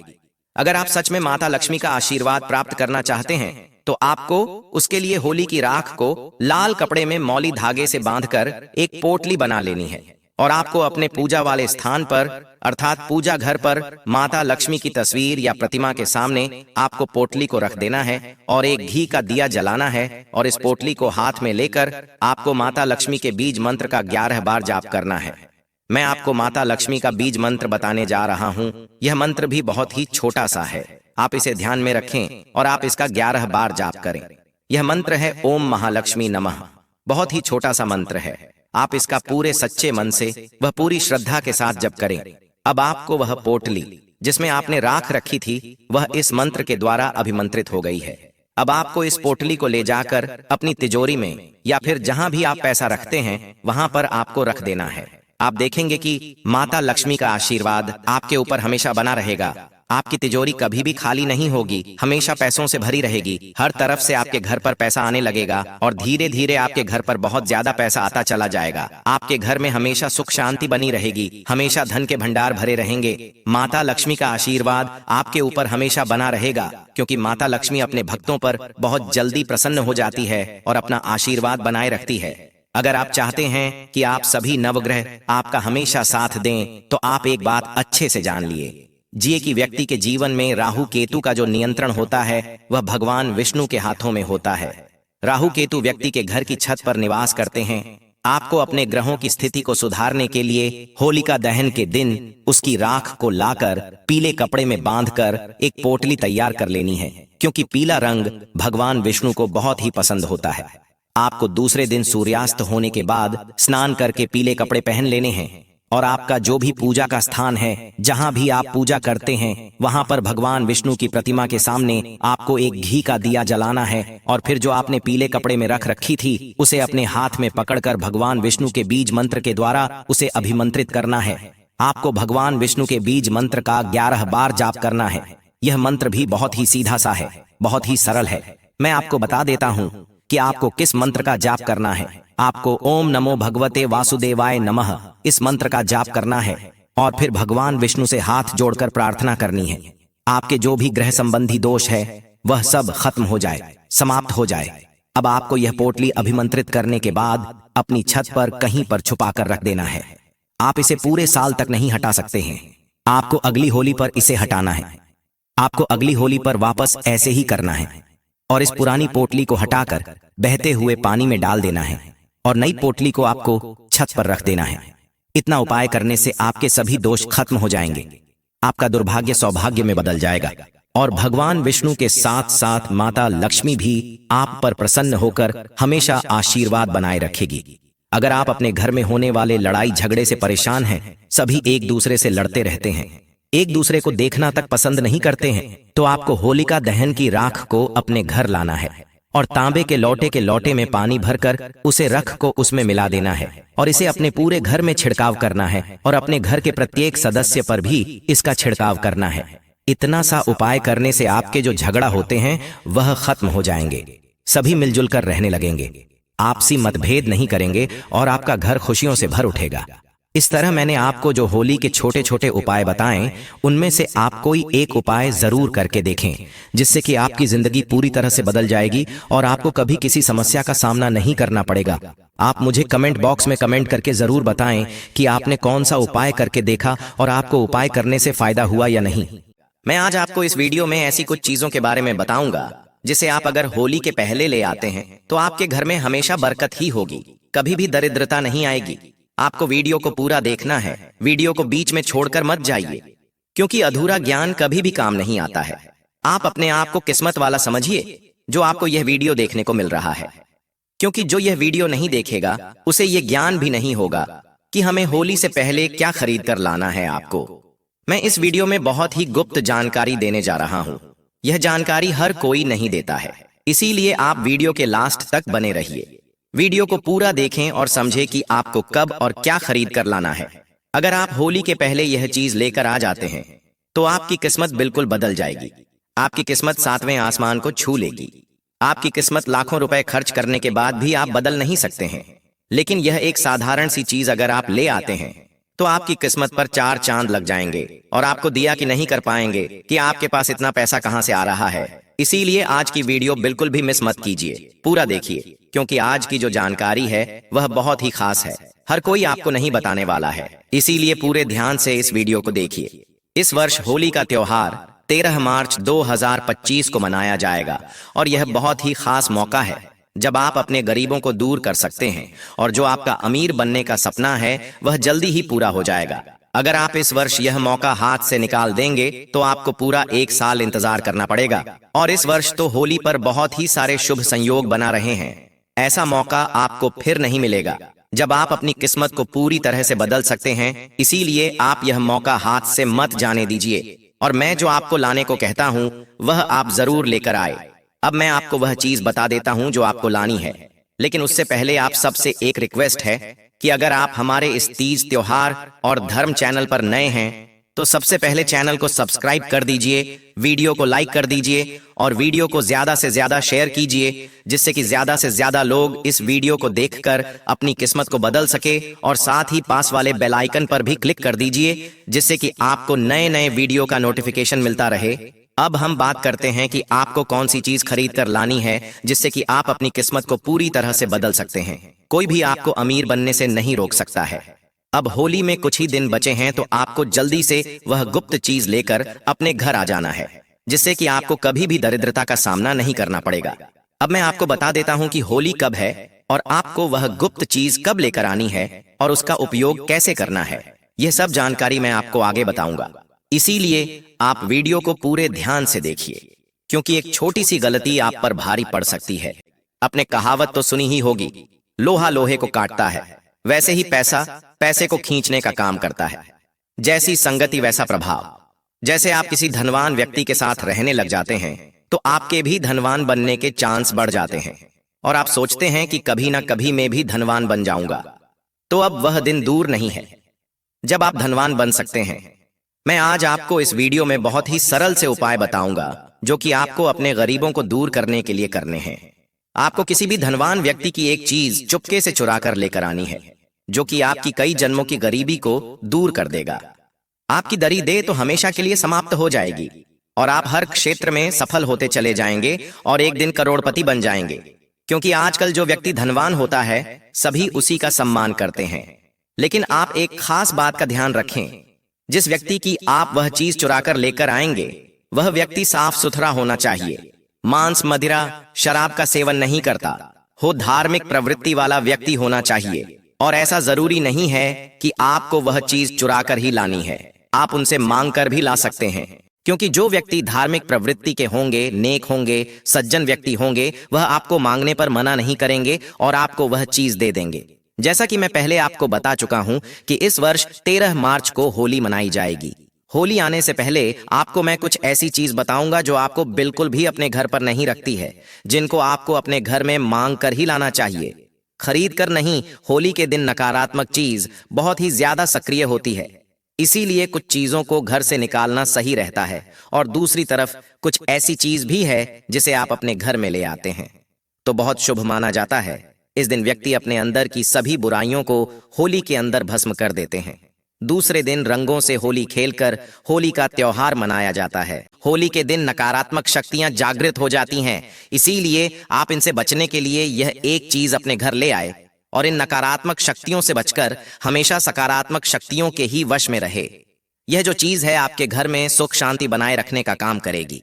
अगर आप सच में माता लक्ष्मी का आशीर्वाद प्राप्त करना चाहते हैं तो आपको उसके लिए होली की राख को लाल कपड़े में मौली धागे से बांधकर एक पोटली बना लेनी है और आपको अपने पूजा वाले स्थान पर अर्थात पूजा घर पर माता लक्ष्मी की तस्वीर या प्रतिमा के सामने आपको पोटली को रख देना है और एक घी का दिया जलाना है और इस पोटली को हाथ में लेकर आपको माता लक्ष्मी के बीज मंत्र का 11 बार जाप करना है। मैं आपको माता लक्ष्मी का बीज मंत्र बताने जा रहा हूं। यह मंत्र भी बहुत ही छोटा सा है, आप इसे ध्यान में रखें और आप इसका 11 बार जाप करें। यह मंत्र है ओम महालक्ष्मी नमः। बहुत ही छोटा सा मंत्र है, आप इसका पूरे सच्चे मन से वह पूरी श्रद्धा के साथ जप करें। अब आपको वह पोटली जिसमें आपने राख रखी थी वह इस मंत्र के द्वारा अभिमंत्रित हो गई है। अब आपको इस पोटली को ले जाकर अपनी तिजोरी में या फिर जहां भी आप पैसा रखते हैं वहां पर आपको रख देना है। आप देखेंगे कि माता लक्ष्मी का आशीर्वाद आपके ऊपर हमेशा बना रहेगा आपकी तिजोरी कभी भी खाली नहीं होगी, हमेशा पैसों से भरी रहेगी। हर तरफ से आपके घर पर पैसा आने लगेगा और धीरे धीरे आपके घर पर बहुत ज्यादा पैसा आता चला जाएगा। आपके घर में हमेशा सुख शांति बनी रहेगी, हमेशा धन के भंडार भरे रहेंगे। माता लक्ष्मी का आशीर्वाद आपके ऊपर हमेशा बना रहेगा, क्योंकि माता लक्ष्मी अपने भक्तों पर बहुत जल्दी प्रसन्न हो जाती है और अपना आशीर्वाद बनाए रखती है। अगर आप चाहते हैं कि आप सभी नवग्रह आपका हमेशा साथ दें, तो आप एक बात अच्छे से जान लिए कि व्यक्ति के जीवन में राहु केतु का जो नियंत्रण होता है वह भगवान विष्णु के हाथों में होता है। राहु केतु व्यक्ति के घर की छत पर निवास करते हैं। आपको अपने ग्रहों की स्थिति को सुधारने के लिए होलिका दहन के दिन उसकी राख को लाकर पीले कपड़े में बांधकर एक पोटली तैयार कर लेनी है, क्योंकि पीला रंग भगवान विष्णु को बहुत ही पसंद होता है। आपको दूसरे दिन सूर्यास्त होने के बाद स्नान करके पीले कपड़े पहन लेने हैं और आपका जो भी पूजा का स्थान है, जहां भी आप पूजा करते हैं, वहां पर भगवान विष्णु की प्रतिमा के सामने आपको एक घी का दिया जलाना है और फिर जो आपने पीले कपड़े में रख रखी थी उसे अपने हाथ में पकड़कर भगवान विष्णु के बीज मंत्र के द्वारा उसे अभिमंत्रित करना है। आपको भगवान विष्णु के बीज मंत्र का 11 बार जाप करना है। यह मंत्र भी बहुत ही सीधा सा है, बहुत ही सरल है। मैं आपको बता देता हूँ कि आपको किस मंत्र का जाप करना है। आपको ओम नमो भगवते वासुदेवाय नमः इस मंत्र का जाप करना है और फिर भगवान विष्णु से हाथ जोड़कर प्रार्थना करनी है। आपके जो भी ग्रह संबंधी दोष है वह सब खत्म हो जाए, समाप्त हो जाए। अब आपको यह पोटली अभिमंत्रित करने के बाद अपनी छत पर कहीं पर छुपा कर रख देना है। आप इसे पूरे साल तक नहीं हटा सकते हैं। आपको अगली होली पर इसे हटाना है। आपको अगली होली पर वापस ऐसे ही करना है और इस पुरानी पोटली को हटाकर बहते हुए पानी में डाल देना है और नई पोटली को आपको छत पर रख देना है। इतना उपाय करने से आपके सभी दोष खत्म हो जाएंगे। आपका दुर्भाग्य सौभाग्य में बदल जाएगा और भगवान विष्णु के साथ साथ माता लक्ष्मी भी आप पर प्रसन्न होकर हमेशा आशीर्वाद बनाए रखेगी। अगर आप अपने घर में होने वाले लड़ाई झगड़े से परेशान हैं, सभी एक दूसरे से लड़ते रहते हैं, एक दूसरे को देखना तक पसंद नहीं करते हैं, तो आपको होलिका दहन की राख को अपने घर लाना है और तांबे के लोटे में पानी भरकर उसे रख को उसमें मिला देना है और इसे अपने पूरे घर में छिड़काव करना है और अपने घर के प्रत्येक सदस्य पर भी इसका छिड़काव करना है। इतना सा उपाय करने से आपके जो झगड़ा होते हैं वह खत्म हो जाएंगे, सभी मिलजुल कर रहने लगेंगे, आपसी मतभेद नहीं करेंगे और आपका घर खुशियों से भर उठेगा। इस तरह मैंने आपको जो होली के छोटे छोटे उपाय बताएं, उनमें से आप कोई एक उपाय जरूर करके देखें, जिससे कि आपकी जिंदगी पूरी तरह से बदल जाएगी और आपको कभी किसी समस्या का सामना नहीं करना पड़ेगा। आप मुझे कमेंट बॉक्स में कमेंट करके जरूर बताएं कि आपने कौन सा उपाय करके देखा और आपको उपाय करने से फायदा हुआ या नहीं। मैं आज आपको इस वीडियो में ऐसी कुछ चीजों के बारे में बताऊंगा जिसे आप अगर होली के पहले ले आते हैं तो आपके घर में हमेशा बरकत ही होगी, कभी भी दरिद्रता नहीं आएगी। आपको वीडियो को पूरा देखना है, वीडियो को बीच में छोड़कर मत जाइए, क्योंकि अधूरा ज्ञान कभी भी काम नहीं आता है। आप अपने आप को किस्मत वाला समझिए जो आपको यह वीडियो देखने को मिल रहा है, क्योंकि जो यह वीडियो नहीं देखेगा उसे यह ज्ञान भी नहीं होगा कि हमें होली से पहले क्या खरीद कर लाना है। आपको मैं इस वीडियो में बहुत ही गुप्त जानकारी देने जा रहा हूं। यह जानकारी हर कोई नहीं देता है, इसीलिए आप वीडियो के लास्ट तक बने रहिए। वीडियो को पूरा देखें और समझें कि आपको कब और क्या खरीद कर लाना है। अगर आप होली के पहले यह चीज लेकर आ जाते हैं तो आपकी किस्मत बिल्कुल बदल जाएगी। आपकी किस्मत 7वें आसमान को छू लेगी। आपकी किस्मत लाखों रुपए खर्च करने के बाद भी आप बदल नहीं सकते हैं, लेकिन यह एक साधारण सी चीज अगर आप ले आते हैं तो आपकी किस्मत पर 4 चांद लग जाएंगे और आपको दिया कि नहीं कर पाएंगे कि आपके पास इतना पैसा कहां से आ रहा है। इसीलिए आज की वीडियो बिल्कुल भी मिस मत कीजिए, पूरा देखिए, क्योंकि आज की जो जानकारी है वह बहुत ही खास है। हर कोई आपको नहीं बताने वाला है, इसीलिए पूरे ध्यान से इस वीडियो को देखिए। इस वर्ष होली का त्योहार 13 मार्च 2025 को मनाया जाएगा और यह बहुत ही खास मौका है जब आप अपने गरीबों को दूर कर सकते हैं और जो आपका अमीर बनने का सपना है वह जल्दी ही पूरा हो जाएगा। अगर आप इस वर्ष यह मौका हाथ से निकाल देंगे तो आपको पूरा 1 साल इंतजार करना पड़ेगा और इस वर्ष तो होली पर बहुत ही सारे शुभ संयोग बना रहे हैं। ऐसा मौका आपको फिर नहीं मिलेगा जब आप अपनी किस्मत को पूरी तरह से बदल सकते हैं। इसीलिए आप यह मौका हाथ से मत जाने दीजिए और मैं जो आपको लाने को कहता हूं वह आप जरूर लेकर आए। अब मैं आपको वह चीज बता देता हूं जो आपको लानी है, लेकिन उससे पहले आप सबसे एक रिक्वेस्ट है कि अगर आप हमारे इस तीज त्योहार और धर्म चैनल पर नए हैं तो सबसे पहले चैनल को सब्सक्राइब कर दीजिए, वीडियो को लाइक कर दीजिए और वीडियो को ज्यादा से ज्यादा शेयर कीजिए, जिससे कि ज्यादा से ज्यादा लोग इस वीडियो को देखकर अपनी किस्मत को बदल सके। और साथ ही पास वाले बेल आइकन पर भी क्लिक कर दीजिए, जिससे कि आपको नए नए वीडियो का नोटिफिकेशन मिलता रहे। अब हम बात करते हैं कि आपको कौन सी चीज खरीद कर लानी है, जिससे कि आप अपनी किस्मत को पूरी तरह से बदल सकते हैं। कोई भी आपको अमीर बनने से नहीं रोक सकता है। अब होली में कुछ ही दिन बचे हैं, तो आपको जल्दी से वह गुप्त चीज लेकर अपने घर आ जाना है, जिससे कि आपको कभी भी दरिद्रता का सामना नहीं करना पड़ेगा। अब मैं आपको बता देता हूं कि होली कब है और आपको वह गुप्त चीज कब लेकर आनी है और उसका उपयोग कैसे करना है। यह सब जानकारी मैं आपको आगे बताऊंगा, इसीलिए आप वीडियो को पूरे ध्यान से देखिए, क्योंकि एक छोटी सी गलती आप पर भारी पड़ सकती है। आपने कहावत तो सुनी ही होगी, लोहा लोहे को काटता है, वैसे ही पैसा पैसे को खींचने का काम करता है। जैसी संगति वैसा प्रभाव। जैसे आप किसी धनवान व्यक्ति के साथ रहने लग जाते हैं, तो आपके भी धनवान बनने के चांस बढ़ जाते हैं और आप सोचते हैं कि कभी ना कभी मैं भी धनवान बन जाऊंगा। तो अब वह दिन दूर नहीं है जब आप धनवान बन सकते हैं। मैं आज आपको इस वीडियो में बहुत ही सरल से उपाय बताऊंगा, जो कि आपको अपने गरीबों को दूर करने के लिए करने हैं। आपको किसी भी धनवान व्यक्ति की एक चीज चुपके से चुरा कर लेकर आनी है, जो कि आपकी कई जन्मों की गरीबी को दूर कर देगा। आपकी दरिद्रता तो हमेशा के लिए समाप्त हो जाएगी और आप हर क्षेत्र में सफल होते चले जाएंगे और एक दिन करोड़पति बन जाएंगे। क्योंकि आजकल जो व्यक्ति धनवान होता है, सभी उसी का सम्मान करते हैं। लेकिन आप एक खास बात का ध्यान रखें, जिस व्यक्ति की आप वह चीज चुरा कर लेकर आएंगे, वह व्यक्ति साफ सुथरा होना चाहिए, मांस मदिरा शराब का सेवन नहीं करता हो, धार्मिक प्रवृत्ति वाला व्यक्ति होना चाहिए। और ऐसा जरूरी नहीं है कि आपको वह चीज चुरा कर ही लानी है, आप उनसे मांग कर भी ला सकते हैं। क्योंकि जो व्यक्ति धार्मिक प्रवृत्ति के होंगे, नेक होंगे, सज्जन व्यक्ति होंगे, वह आपको मांगने पर मना नहीं करेंगे और आपको वह चीज दे देंगे। जैसा कि मैं पहले आपको बता चुका हूं कि इस वर्ष 13 मार्च को होली मनाई जाएगी। होली आने से पहले आपको मैं कुछ ऐसी चीज बताऊंगा जो आपको बिल्कुल भी अपने घर पर नहीं रखती है, जिनको आपको अपने घर में मांग कर ही लाना चाहिए, खरीद कर नहीं। होली के दिन नकारात्मक चीज बहुत ही ज्यादा सक्रिय होती है, इसीलिए कुछ चीजों को घर से निकालना सही रहता है। और दूसरी तरफ कुछ ऐसी चीज भी है जिसे आप अपने घर में ले आते हैं, तो बहुत शुभ माना जाता है। इस दिन व्यक्ति अपने अंदर की सभी बुराइयों को होली के अंदर भस्म कर देते हैं। दूसरे दिन रंगों से होली खेलकर होली का त्योहार मनाया जाता है। होली के दिन नकारात्मक शक्तियां जागृत हो जाती हैं, इसीलिए आप इनसे बचने के लिए यह एक चीज अपने घर ले आए और इन नकारात्मक शक्तियों से बचकर हमेशा सकारात्मक शक्तियों के ही वश में रहे। यह जो चीज है आपके घर में सुख शांति बनाए रखने का काम करेगी।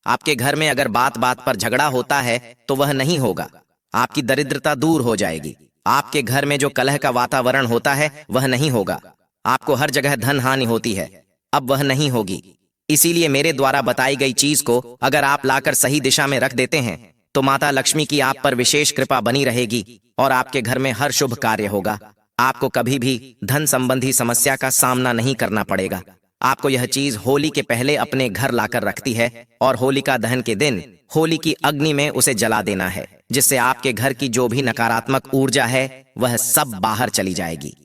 आपके घर में अगर बात बात पर झगड़ा होता है तो वह नहीं होगा, आपकी दरिद्रता दूर हो जाएगी। आपके घर में जो कलह का वातावरण होता है वह नहीं होगा। आपको हर जगह धन हानि होती है, अब वह नहीं होगी। इसीलिए मेरे द्वारा बताई गई चीज को अगर आप लाकर सही दिशा में रख देते हैं, तो माता लक्ष्मी की आप पर विशेष कृपा बनी रहेगी और आपके घर में हर शुभ कार्य होगा। आपको कभी भी धन संबंधी समस्या का सामना नहीं करना पड़ेगा। आपको यह चीज होली के पहले अपने घर लाकर रखती है और होलिका दहन के दिन होली की अग्नि में उसे जला देना है, जिससे आपके घर की जो भी नकारात्मक ऊर्जा है वह सब बाहर चली जाएगी।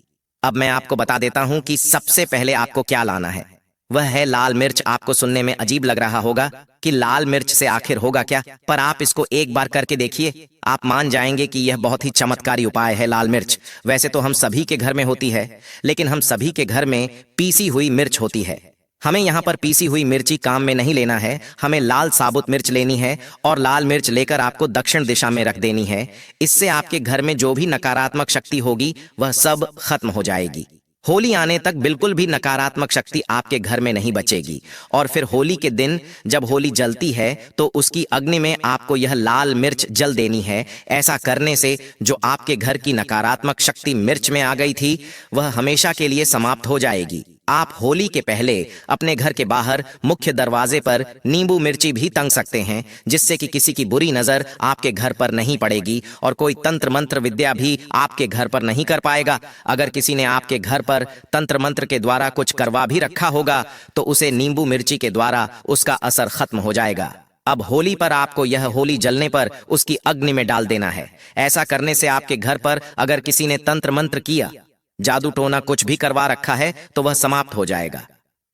अब मैं आपको बता देता हूं कि सबसे पहले आपको क्या लाना है, वह है लाल मिर्च। आपको सुनने में अजीब लग रहा होगा कि लाल मिर्च से आखिर होगा क्या, पर आप इसको एक बार करके देखिए, आप मान जाएंगे कि यह बहुत ही चमत्कारी उपाय है। लाल मिर्च वैसे तो हम सभी के घर में होती है, लेकिन हम सभी के घर में पीसी हुई मिर्च होती है। हमें यहाँ पर पीसी हुई मिर्ची काम में नहीं लेना है, हमें लाल साबुत मिर्च लेनी है और लाल मिर्च लेकर आपको दक्षिण दिशा में रख देनी है। इससे आपके घर में जो भी नकारात्मक शक्ति होगी वह सब खत्म हो जाएगी। होली आने तक बिल्कुल भी नकारात्मक शक्ति आपके घर में नहीं बचेगी। और फिर होली के दिन जब होली जलती है तो उसकी अग्नि में आपको यह लाल मिर्च जल देनी है। ऐसा करने से जो आपके घर की नकारात्मक शक्ति मिर्च में आ गई थी वह हमेशा के लिए समाप्त हो जाएगी। आप होली के पहले अपने घर के बाहर मुख्य दरवाजे पर नींबू मिर्ची भी टंग सकते हैं, जिससे कि किसी की बुरी नजर आपके घर पर नहीं पड़ेगी और कोई तंत्र मंत्र विद्या भी आपके घर पर नहीं कर पाएगा। अगर किसी ने आपके घर पर तंत्र मंत्र के द्वारा कुछ करवा भी रखा होगा तो उसे नींबू मिर्ची के द्वारा उसका असर खत्म हो जाएगा। अब होली पर आपको यह होली जलने पर उसकी अग्नि में डाल देना है। ऐसा करने से आपके घर पर अगर किसी ने तंत्र मंत्र किया, जादू टोना कुछ भी करवा रखा है तो वह समाप्त हो जाएगा।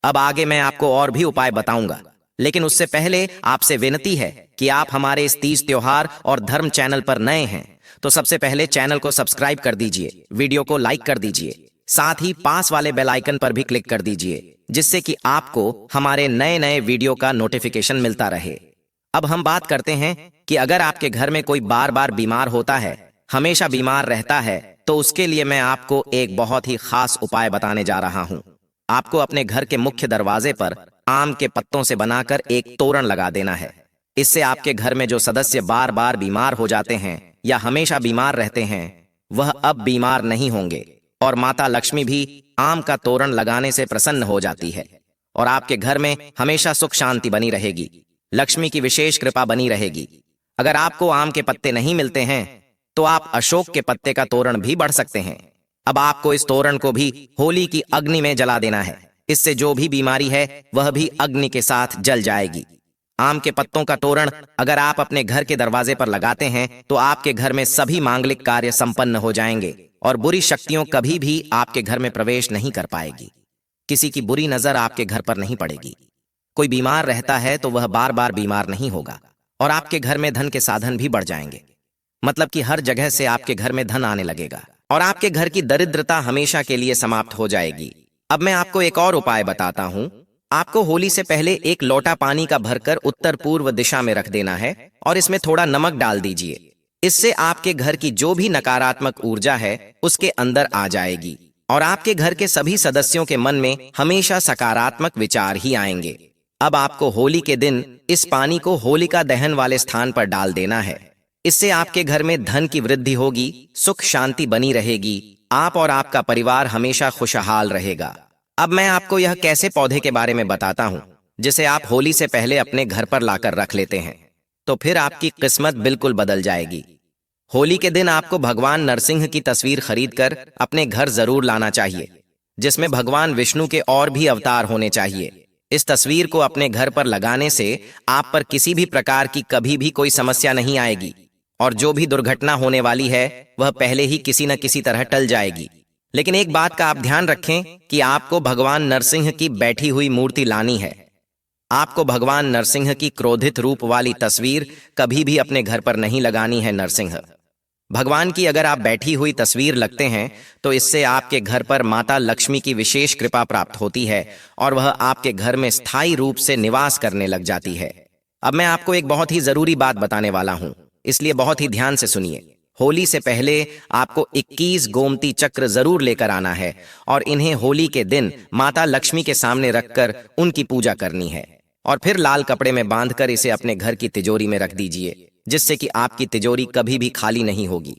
अब आगे मैं आपको और भी उपाय बताऊंगा, लेकिन उससे पहले आपसे विनती है कि आप हमारे इस तीज त्योहार और धर्म चैनल पर नए हैं तो सबसे पहले चैनल को सब्सक्राइब कर दीजिए, वीडियो को लाइक कर दीजिए, साथ ही पास वाले बेल आइकन पर भी क्लिक कर दीजिए, जिससे कि आपको हमारे नए नए वीडियो का नोटिफिकेशन मिलता रहे। अब हम बात करते हैं कि अगर आपके घर में कोई बार बार बीमार होता है, हमेशा बीमार रहता है, तो उसके लिए मैं आपको एक बहुत ही खास उपाय बताने जा रहा हूं। आपको अपने घर के मुख्य दरवाजे पर आम के पत्तों से बनाकर एक तोरण लगा देना है। इससे आपके घर में जो सदस्य बार बार बीमार हो जाते हैं या हमेशा बीमार रहते हैं, वह अब बीमार नहीं होंगे और माता लक्ष्मी भी आम का तोरण लगाने से प्रसन्न हो जाती है और आपके घर में हमेशा सुख शांति बनी रहेगी, लक्ष्मी की विशेष कृपा बनी रहेगी। अगर आपको आम के पत्ते नहीं मिलते हैं तो आप अशोक के पत्ते का तोरण भी बढ़ सकते हैं। अब आपको इस तोरण को भी होली की अग्नि में जला देना है। इससे जो भी बीमारी है वह भी अग्नि के साथ जल जाएगी। आम के पत्तों का तोरण अगर आप अपने घर के दरवाजे पर लगाते हैं तो आपके घर में सभी मांगलिक कार्य संपन्न हो जाएंगे और बुरी शक्तियों कभी भी आपके घर में प्रवेश नहीं कर पाएगी। किसी की बुरी नजर आपके घर पर नहीं पड़ेगी। कोई बीमार रहता है तो वह बार बार बीमार नहीं होगा और आपके घर में धन के साधन भी बढ़ जाएंगे। मतलब कि हर जगह से आपके घर में धन आने लगेगा और आपके घर की दरिद्रता हमेशा के लिए समाप्त हो जाएगी। अब मैं आपको एक और उपाय बताता हूं। आपको होली से पहले एक लोटा पानी का भरकर उत्तर पूर्व दिशा में रख देना है और इसमें थोड़ा नमक डाल दीजिए। इससे आपके घर की जो भी नकारात्मक ऊर्जा है उसके अंदर आ जाएगी और आपके घर के सभी सदस्यों के मन में हमेशा सकारात्मक विचार ही आएंगे। अब आपको होली के दिन इस पानी को होलिका दहन वाले स्थान पर डाल देना है। इससे आपके घर में धन की वृद्धि होगी, सुख शांति बनी रहेगी, आप और आपका परिवार हमेशा खुशहाल रहेगा। अब मैं आपको यह कैसे पौधे के बारे में बताता हूँ जिसे आप होली से पहले अपने घर पर लाकर रख लेते हैं, तो फिर आपकी किस्मत बिल्कुल बदल जाएगी। होली के दिन आपको भगवान नरसिंह की तस्वीर खरीदकर अपने घर जरूर लाना चाहिए, जिसमें भगवान विष्णु के और भी अवतार होने चाहिए। इस तस्वीर को अपने घर पर लगाने से आप पर किसी भी प्रकार की कभी भी कोई समस्या नहीं आएगी और जो भी दुर्घटना होने वाली है वह पहले ही किसी न किसी तरह टल जाएगी। लेकिन एक बात का आप ध्यान रखें कि आपको भगवान नरसिंह की बैठी हुई मूर्ति लानी है। आपको भगवान नरसिंह की क्रोधित रूप वाली तस्वीर कभी भी अपने घर पर नहीं लगानी है। नरसिंह भगवान की अगर आप बैठी हुई तस्वीर लगते हैं तो इससे आपके घर पर माता लक्ष्मी की विशेष कृपा प्राप्त होती है और वह आपके घर में स्थायी रूप से निवास करने लग जाती है। अब मैं आपको एक बहुत ही जरूरी बात बताने वाला हूं, इसलिए बहुत ही ध्यान से सुनिए। होली से पहले आपको 21 गोमती चक्र जरूर लेकर आना है और इन्हें होली के दिन माता लक्ष्मी के सामने रखकर उनकी पूजा करनी है और फिर लाल कपड़े में बांधकर इसे अपने घर की तिजोरी में रख दीजिए, जिससे कि आपकी तिजोरी कभी भी खाली नहीं होगी,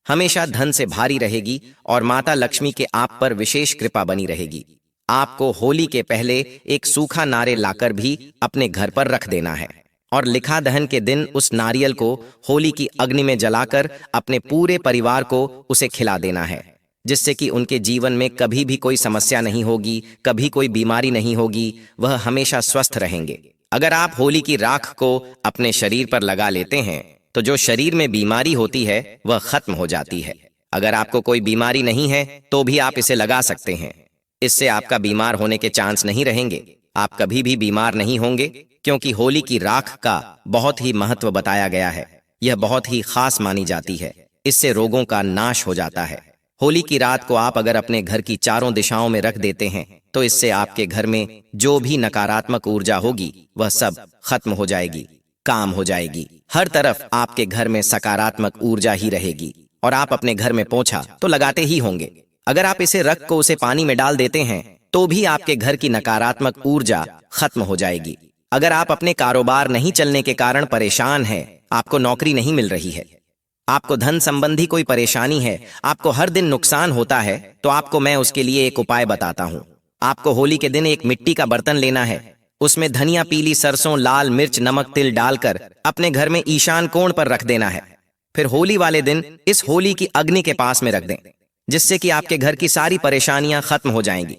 हमेशा धन से भारी रहेगी और माता लक्ष्मी के आप पर विशेष कृपा बनी रहेगी। आपको होली के पहले एक सूखा नारियल लाकर भी अपने घर पर रख देना है और लिखा दहन के दिन उस नारियल को होली की अग्नि में जलाकर अपने पूरे परिवार को उसे खिला देना है, जिससे कि उनके जीवन में कभी भी कोई समस्या नहीं होगी, कभी कोई बीमारी नहीं होगी, वह हमेशा स्वस्थ रहेंगे। अगर आप होली की राख को अपने शरीर पर लगा लेते हैं तो जो शरीर में बीमारी होती है वह खत्म हो जाती है। अगर आपको कोई बीमारी नहीं है तो भी आप इसे लगा सकते हैं। इससे आपका बीमार होने के चांस नहीं रहेंगे, आप कभी भी बीमार नहीं होंगे, क्योंकि होली की राख का बहुत ही महत्व बताया गया है। यह बहुत ही खास मानी जाती है, इससे रोगों का नाश हो जाता है। होली की रात को आप अगर अपने घर की चारों दिशाओं में रख देते हैं तो इससे आपके घर में जो भी नकारात्मक ऊर्जा होगी वह सब खत्म हो जाएगी, काम हो जाएगी। हर तरफ आपके घर में सकारात्मक ऊर्जा ही रहेगी और आप अपने घर में पोंछा तो लगाते ही होंगे। अगर आप इसे रख को उसे पानी में डाल देते हैं तो भी आपके घर की नकारात्मक ऊर्जा खत्म हो जाएगी। अगर आप अपने कारोबार नहीं चलने के कारण परेशान हैं, आपको नौकरी नहीं मिल रही है, आपको धन संबंधी कोई परेशानी है, आपको हर दिन नुकसान होता है, तो आपको मैं उसके लिए एक उपाय बताता हूँ। आपको होली के दिन एक मिट्टी का बर्तन लेना है, उसमें धनिया, पीली सरसों, लाल मिर्च, नमक, तिल डालकर अपने घर में ईशान कोण पर रख देना है। फिर होली वाले दिन इस होली की अग्नि के पास में रख दें, जिससे कि आपके घर की सारी परेशानियां खत्म हो जाएंगी।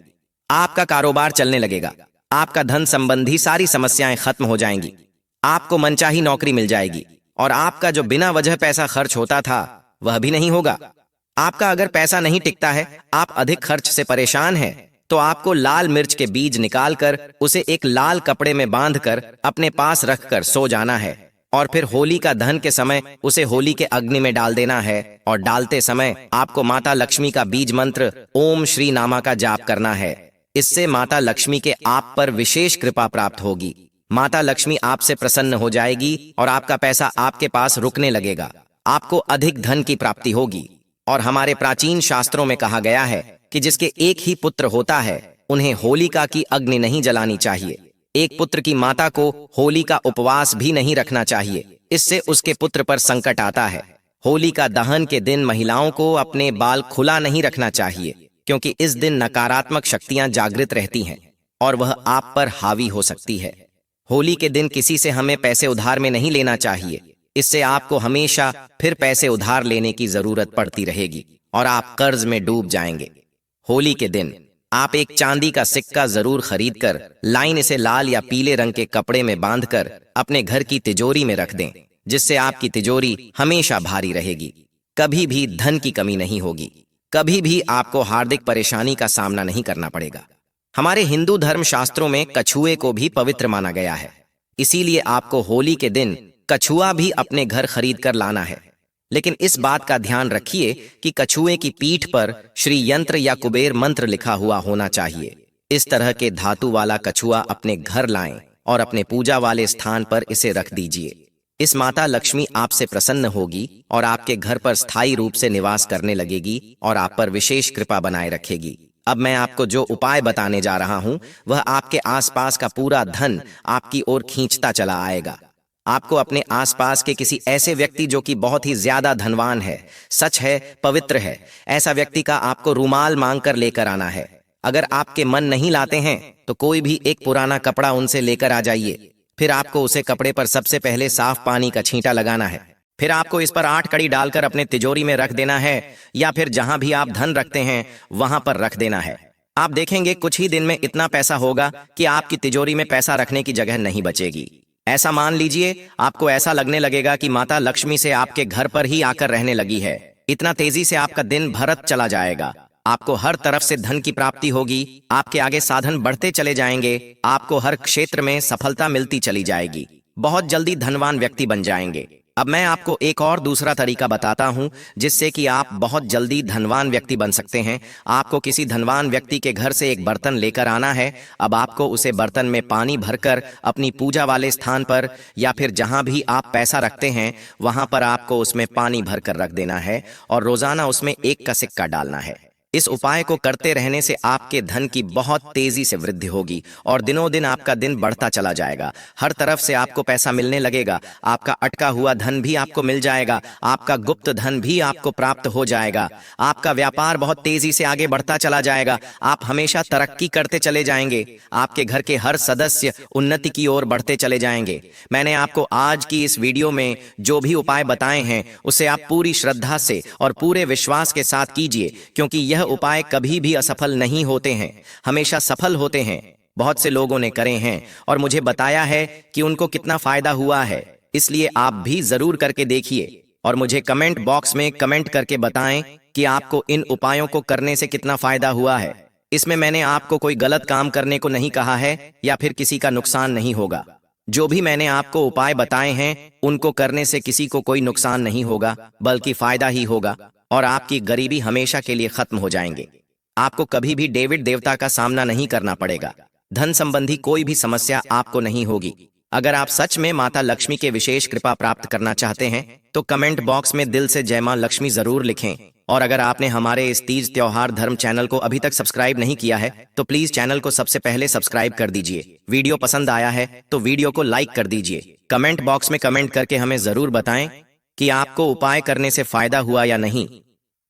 आपका कारोबार चलने लगेगा, आपका धन संबंधी सारी समस्याएं खत्म हो जाएंगी, आपको मनचाही नौकरी मिल जाएगी और आपका जो बिना वजह पैसा खर्च होता था वह भी नहीं होगा। आपका अगर पैसा नहीं टिकता है, आप अधिक खर्च से परेशान हैं, तो आपको लाल मिर्च के बीज निकालकर उसे एक लाल कपड़े में बांधकर अपने पास रखकर सो जाना है और फिर होली का दहन के समय उसे होली के अग्नि में डाल देना है और डालते समय आपको माता लक्ष्मी का बीज मंत्र ओम श्री नामा का जाप करना है। इससे माता लक्ष्मी के आप पर विशेष कृपा प्राप्त होगी। माता लक्ष्मी आपसे प्रसन्न हो जाएगी और आपका पैसा आपके पास रुकने लगेगा। आपको अधिक धन की प्राप्ति होगी। और हमारे प्राचीन शास्त्रों में कहा गया है कि जिसके एक ही पुत्र होता है उन्हें होलिका की अग्नि नहीं जलानी चाहिए। एक पुत्र की माता को होली का उपवास भी नहीं रखना चाहिए, इससे उसके पुत्र पर संकट आता है। होली का दहन के दिन महिलाओं को अपने बाल खुला नहीं रखना चाहिए, क्योंकि इस दिन नकारात्मक शक्तियां जागृत रहती हैं और वह आप पर हावी हो सकती है। होली के दिन किसी से हमें पैसे उधार में नहीं लेना चाहिए, इससे आपको हमेशा फिर पैसे उधार लेने की जरूरत पड़ती रहेगी और आप कर्ज में डूब जाएंगे। होली के दिन आप एक चांदी का सिक्का जरूर खरीदकर लाइन इसे लाल या पीले रंग के कपड़े में बांधकर अपने घर की तिजोरी में रख दें, जिससे आपकी तिजोरी हमेशा भारी रहेगी। कभी भी धन की कमी नहीं होगी, कभी भी आपको हार्दिक परेशानी का सामना नहीं करना पड़ेगा। हमारे हिंदू धर्म शास्त्रों में कछुए को भी पवित्र माना गया है, इसीलिए आपको होली के दिन कछुआ भी अपने घर खरीद कर लाना है। लेकिन इस बात का ध्यान रखिए कि कछुए की पीठ पर श्री यंत्र या कुबेर मंत्र लिखा हुआ होना चाहिए। इस तरह के धातु वाला कछुआ अपने घर लाएं और अपने पूजा वाले स्थान पर इसे रख दीजिए। इस माता लक्ष्मी आपसे प्रसन्न होगी और आपके घर पर स्थायी रूप से निवास करने लगेगी और आप पर विशेष कृपा बनाए रखेगी। अब मैं आपको जो उपाय बताने जा रहा हूं वह आपके आसपास का पूरा धन आपकी ओर खींचता चला आएगा। आपको अपने आसपास के किसी ऐसे व्यक्ति जो कि बहुत ही ज्यादा धनवान है, सच है, पवित्र है, ऐसा व्यक्ति का आपको रुमाल मांगकर लेकर आना है। अगर आपके मन नहीं लाते हैं तो कोई भी एक पुराना कपड़ा उनसे लेकर आ जाइए। फिर आपको उसे कपड़े पर सबसे पहले साफ पानी का छींटा लगाना है। फिर आपको इस पर 8 कड़ी डालकर अपने तिजोरी में रख देना है या फिर जहां भी आप धन रखते हैं वहां पर रख देना है। आप देखेंगे कुछ ही दिन में इतना पैसा होगा कि आपकी तिजोरी में पैसा रखने की जगह नहीं बचेगी। ऐसा मान लीजिए आपको ऐसा लगने लगेगा कि माता लक्ष्मी से आपके घर पर ही आकर रहने लगी है। इतना तेजी से आपका दिन भरत चला जाएगा। आपको हर तरफ से धन की प्राप्ति होगी। आपके आगे साधन बढ़ते चले जाएंगे। आपको हर क्षेत्र में सफलता मिलती चली जाएगी। बहुत जल्दी धनवान व्यक्ति बन जाएंगे। अब मैं आपको एक और दूसरा तरीका बताता हूं जिससे कि आप बहुत जल्दी धनवान व्यक्ति बन सकते हैं। आपको किसी धनवान व्यक्ति के घर से एक बर्तन लेकर आना है। अब आपको उसे बर्तन में पानी भरकर अपनी पूजा वाले स्थान पर या फिर जहां भी आप पैसा रखते हैं वहां पर आपको उसमें पानी भरकर रख देना है और रोजाना उसमें 1 का सिक्का डालना है। इस उपाय को करते रहने से आपके धन की बहुत तेजी से वृद्धि होगी और दिनों दिन आपका दिन बढ़ता चला जाएगा। हर तरफ से आपको पैसा मिलने लगेगा। आपका अटका हुआ धन भी आपको मिल जाएगा। आपका गुप्त धन भी आपको प्राप्त हो जाएगा। आपका व्यापार बहुत तेजी से आगे बढ़ता चला जाएगा। आप हमेशा तरक्की करते चले जाएंगे। आपके घर के हर सदस्य उन्नति की ओर बढ़ते चले जाएंगे। मैंने आपको आज की इस वीडियो में जो भी उपाय बताए हैं उसे आप पूरी श्रद्धा से और पूरे विश्वास के साथ कीजिए, क्योंकि यह उपाय कभी भी असफल नहीं होते हैं, हमेशा सफल होते हैं। बहुत से लोगों ने करे हैं और मुझे बताया है कि उनको कितना फायदा हुआ है। इसलिए आप भी जरूर करके देखिए और मुझे कमेंट बॉक्स में कमेंट करके बताएं कि आपको इन उपायों को करने से कितना फायदा हुआ है। इसमें मैंने आपको कोई गलत काम करने को नहीं कहा है या फिर किसी का नुकसान नहीं होगा। जो भी मैंने आपको उपाय बताए हैं उनको करने से किसी को कोई नुकसान नहीं होगा, बल्कि फायदा ही होगा और आपकी गरीबी हमेशा के लिए खत्म हो जाएंगे। आपको कभी भी डेविड देवता का सामना नहीं करना पड़ेगा। धन संबंधी कोई भी समस्या आपको नहीं होगी। अगर आप सच में माता लक्ष्मी के विशेष कृपा प्राप्त करना चाहते हैं तो कमेंट बॉक्स में दिल से जय मां लक्ष्मी जरूर लिखें। और अगर आपने हमारे इस तीज त्योहार धर्म चैनल को अभी तक सब्सक्राइब नहीं किया है तो प्लीज चैनल को सबसे पहले सब्सक्राइब कर दीजिए। वीडियो पसंद आया है तो वीडियो को लाइक कर दीजिए। कमेंट बॉक्स में कमेंट करके हमें जरूर बताएं कि आपको उपाय करने से फायदा हुआ या नहीं।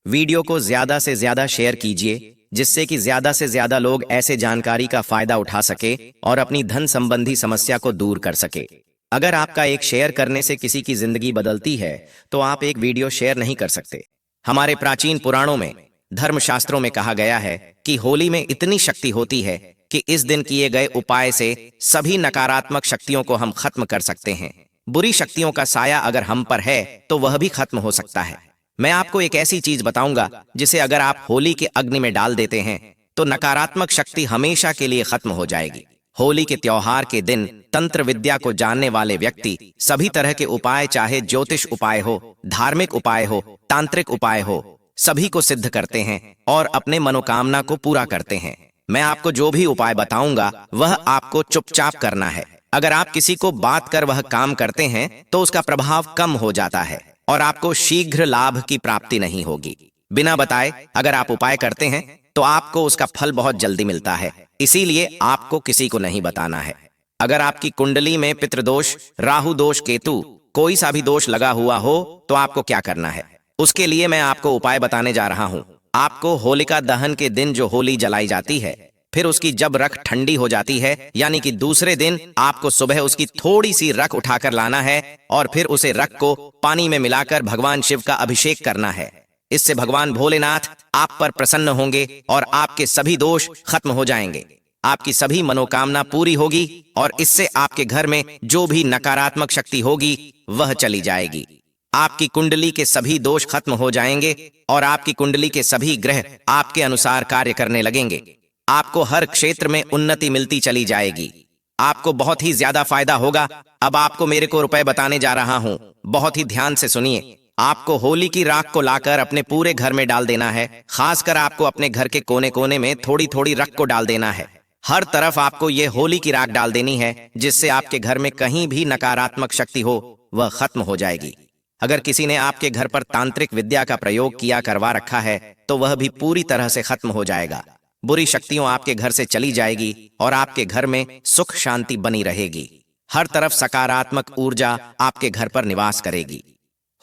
वीडियो को ज्यादा से ज्यादा शेयर कीजिए, जिससे कि ज्यादा से ज्यादा लोग ऐसे जानकारी का फायदा उठा सके और अपनी धन संबंधी समस्या को दूर कर सके। अगर आपका एक शेयर करने से किसी की जिंदगी बदलती है तो आप एक वीडियो शेयर नहीं कर सकते। हमारे प्राचीन पुराणों में, धर्मशास्त्रों में कहा गया है कि होली में इतनी शक्ति होती है कि इस दिन किए गए उपाय से सभी नकारात्मक शक्तियों को हम खत्म कर सकते हैं। बुरी शक्तियों का साया अगर हम पर है तो वह भी खत्म हो सकता है। मैं आपको एक ऐसी चीज बताऊंगा जिसे अगर आप होली के अग्नि में डाल देते हैं तो नकारात्मक शक्ति हमेशा के लिए खत्म हो जाएगी। होली के त्योहार के दिन तंत्र विद्या को जानने वाले व्यक्ति सभी तरह के उपाय, चाहे ज्योतिष उपाय हो, धार्मिक उपाय हो, तांत्रिक उपाय हो, सभी को सिद्ध करते हैं और अपने मनोकामना को पूरा करते हैं। मैं आपको जो भी उपाय बताऊंगा वह आपको चुपचाप करना है। अगर आप किसी को बात कर वह काम करते हैं तो उसका प्रभाव कम हो जाता है और आपको शीघ्र लाभ की प्राप्ति नहीं होगी। बिना बताए अगर आप उपाय करते हैं तो आपको उसका फल बहुत जल्दी मिलता है, इसीलिए आपको किसी को नहीं बताना है। अगर आपकी कुंडली में पितृदोष, राहु दोष, केतु कोई सा भी दोष लगा हुआ हो तो आपको क्या करना है, उसके लिए मैं आपको उपाय बताने जा रहा हूं। आपको होलिका दहन के दिन जो होली जलाई जाती है, फिर उसकी जब रख ठंडी हो जाती है, यानी कि दूसरे दिन आपको सुबह उसकी थोड़ी सी रख उठाकर लाना है और फिर उसे रख को पानी में मिलाकर भगवान शिव का अभिषेक करना है। इससे भगवान भोलेनाथ आप पर प्रसन्न होंगे और आपके सभी दोष खत्म हो जाएंगे। आपकी सभी मनोकामना पूरी होगी और इससे आपके घर में जो भी नकारात्मक शक्ति होगी वह चली जाएगी। आपकी कुंडली के सभी दोष खत्म हो जाएंगे और आपकी कुंडली के सभी ग्रह आपके अनुसार कार्य करने लगेंगे। आपको हर क्षेत्र में उन्नति मिलती चली जाएगी। आपको बहुत ही ज्यादा फायदा होगा। अब आपको मेरे को रुपए बताने जा रहा हूं, बहुत ही ध्यान से सुनिए। आपको होली की राख को लाकर अपने पूरे घर में डाल देना है। खासकर आपको अपने घर के कोने कोने में थोड़ी थोड़ी रख को डाल देना है। हर तरफ आपको ये होली की राख डाल देनी है, जिससे आपके घर में कहीं भी नकारात्मक शक्ति हो वह खत्म हो जाएगी। अगर किसी ने आपके घर पर तांत्रिक विद्या का प्रयोग किया करवा रखा है तो वह भी पूरी तरह से खत्म हो जाएगा। बुरी शक्तियों आपके घर से चली जाएगी और आपके घर में सुख शांति बनी रहेगी। हर तरफ सकारात्मक ऊर्जा आपके घर पर निवास करेगी।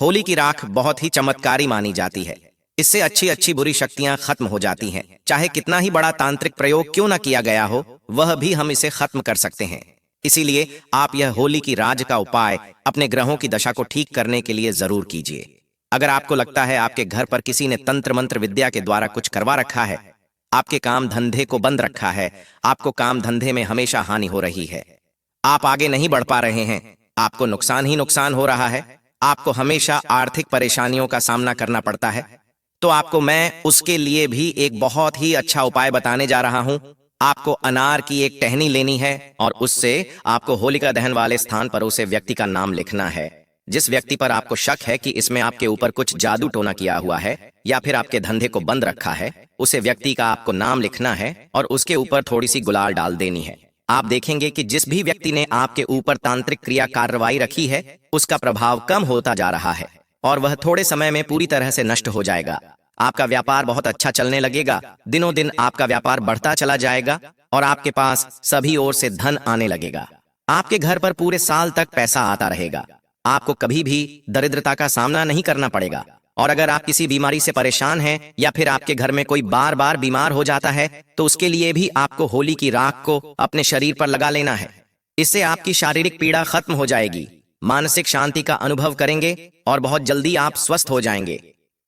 होली की राख बहुत ही चमत्कारी मानी जाती है। इससे अच्छी अच्छी बुरी शक्तियां खत्म हो जाती हैं। चाहे कितना ही बड़ा तांत्रिक प्रयोग क्यों न किया गया हो, वह भी हम इसे खत्म कर सकते हैं। इसीलिए आप यह होली की राज का उपाय अपने ग्रहों की दशा को ठीक करने के लिए जरूर कीजिए। अगर आपको लगता है आपके घर पर किसी ने तंत्र मंत्र विद्या के द्वारा कुछ करवा रखा है, आपके काम धंधे को बंद रखा है, आपको काम धंधे में हमेशा हानि हो रही है, आप आगे नहीं बढ़ पा रहे हैं, आपको नुकसान ही नुकसान हो रहा है, आपको हमेशा आर्थिक परेशानियों का सामना करना पड़ता है, तो आपको मैं उसके लिए भी एक बहुत ही अच्छा उपाय बताने जा रहा हूं। आपको अनार की एक टहनी लेनी है और उससे आपको होलिका दहन वाले स्थान पर उसे व्यक्ति का नाम लिखना है। जिस व्यक्ति पर आपको शक है कि इसमें आपके ऊपर कुछ जादू टोना किया हुआ है या फिर आपके धंधे को बंद रखा है, उसे व्यक्ति का आपको नाम लिखना है और उसके ऊपर थोड़ी सी गुलाल डाल देनी है। आप देखेंगे कि जिस भी व्यक्ति ने आपके ऊपर तांत्रिक क्रिया कार्रवाई रखी है, उसका प्रभाव कम होता जा रहा है और वह थोड़े समय में पूरी तरह से नष्ट हो जाएगा। आपका व्यापार बहुत अच्छा चलने लगेगा। दिनों दिन आपका व्यापार बढ़ता चला जाएगा और आपके पास सभी ओर से धन आने लगेगा। आपके घर पर पूरे साल तक पैसा आता रहेगा। आपको कभी भी दरिद्रता का सामना नहीं करना पड़ेगा। और अगर आप किसी बीमारी से परेशान हैं या फिर आपके घर में कोई बार बार बीमार हो जाता है, तो उसके लिए भी आपको होली की राख को अपने शरीर पर लगा लेना है। इससे आपकी शारीरिक पीड़ा खत्म हो जाएगी, मानसिक शांति का अनुभव करेंगे और बहुत जल्दी आप स्वस्थ हो जाएंगे।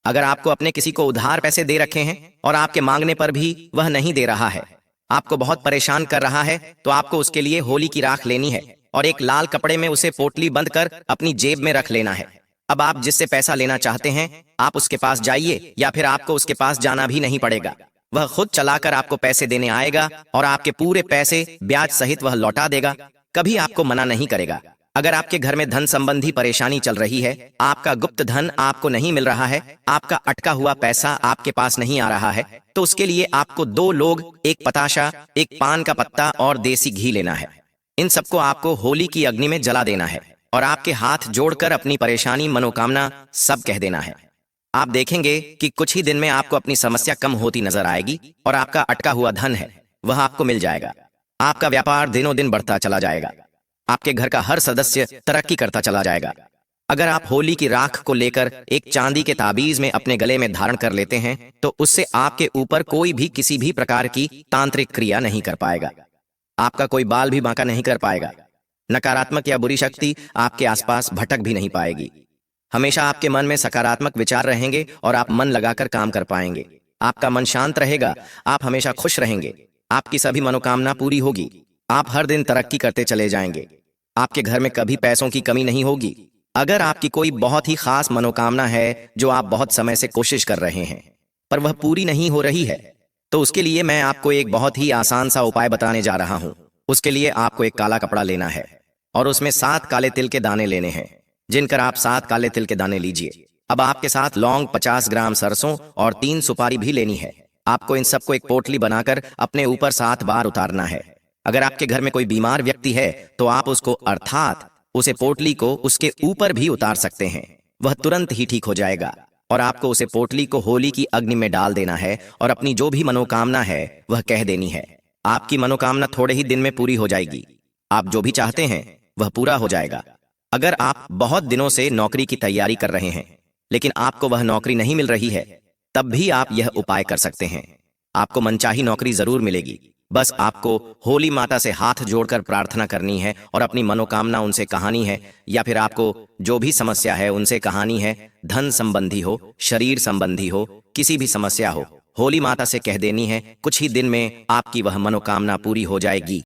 अगर आपको अपने किसी को उधार पैसे दे रखे हैं और आपके मांगने पर भी वह नहीं दे रहा है, आपको बहुत परेशान कर रहा है, तो आपको उसके लिए होली की राख लेनी है और एक लाल कपड़े में उसे पोटली बंद कर अपनी जेब में रख लेना है। अब आप जिससे पैसा लेना चाहते हैं, आप उसके पास जाइए या फिर आपको उसके पास जाना भी नहीं पड़ेगा। वह खुद चलाकर आपको पैसे देने आएगा और आपके पूरे पैसे ब्याज सहित वह लौटा देगा। कभी आपको मना नहीं करेगा। अगर आपके घर में धन संबंधी परेशानी चल रही है, आपका गुप्त धन आपको नहीं मिल रहा है, आपका अटका हुआ पैसा आपके पास नहीं आ रहा है, तो उसके लिए आपको 2 लोग, एक पताशा, एक पान का पत्ता और देसी घी लेना है। इन सबको आपको होली की अग्नि में जला देना है और आपके हाथ जोड़कर अपनी परेशानी, मनोकामना सब कह देना है। आप देखेंगे कि कुछ ही दिन में आपको अपनी समस्या कम होती नजर आएगी और आपका अटका हुआ धन है वह आपको मिल जाएगा। आपका व्यापार दिनों दिन बढ़ता चला जाएगा। आपके घर का हर सदस्य तरक्की करता चला जाएगा। अगर आप होली की राख को लेकर एक चांदी के ताबीज में अपने गले में धारण कर लेते हैं, तो उससे आपके ऊपर कोई भी किसी भी प्रकार की तांत्रिक क्रिया नहीं कर पाएगा। आपका कोई बाल भी बांका नहीं कर पाएगा। नकारात्मक या बुरी शक्ति आपके आसपास भटक भी नहीं पाएगी। हमेशा आपके मन में सकारात्मक विचार रहेंगे और आप मन लगाकर काम कर पाएंगे। आपका मन शांत रहेगा, आप हमेशा खुश रहेंगे, आपकी सभी मनोकामना पूरी होगी, आप हर दिन तरक्की करते चले जाएंगे। आपके घर में कभी पैसों की कमी नहीं होगी। अगर आपकी कोई बहुत ही खास मनोकामना है जो आप बहुत समय से कोशिश कर रहे हैं पर वह पूरी नहीं हो रही है, तो उसके लिए मैं आपको एक बहुत ही आसान सा उपाय बताने जा रहा हूँ। उसके लिए आपको एक काला कपड़ा लेना है और उसमें 7 काले तिल के दाने लेने हैं। जिनकर आप 7 काले तिल के दाने लीजिए। अब आपके साथ लौंग 50 ग्राम, सरसों और 3 सुपारी भी लेनी है। आपको इन सबको एक पोटली बनाकर अपने ऊपर 7 बार उतारना है। अगर आपके घर में कोई बीमार व्यक्ति है तो आप उसको अर्थात उसे पोटली को उसके ऊपर भी उतार सकते हैं। वह तुरंत ही ठीक हो जाएगा। और आपको उसे पोटली को होली की अग्नि में डाल देना है और अपनी जो भी मनोकामना है वह कह देनी है। आपकी मनोकामना थोड़े ही दिन में पूरी हो जाएगी। आप जो भी चाहते हैं वह पूरा हो जाएगा। अगर आप बहुत दिनों से नौकरी की तैयारी कर रहे हैं लेकिन आपको वह नौकरी नहीं मिल रही है, तब भी आप यह उपाय कर सकते हैं। आपको मनचाही नौकरी जरूर मिलेगी। बस आपको होली माता से हाथ जोड़कर प्रार्थना करनी है और अपनी मनोकामना उनसे कहानी है, या फिर आपको जो भी समस्या है उनसे कहानी है। धन संबंधी हो, शरीर संबंधी हो, किसी भी समस्या हो, होली माता से कह देनी है। कुछ ही दिन में आपकी वह मनोकामना पूरी हो जाएगी।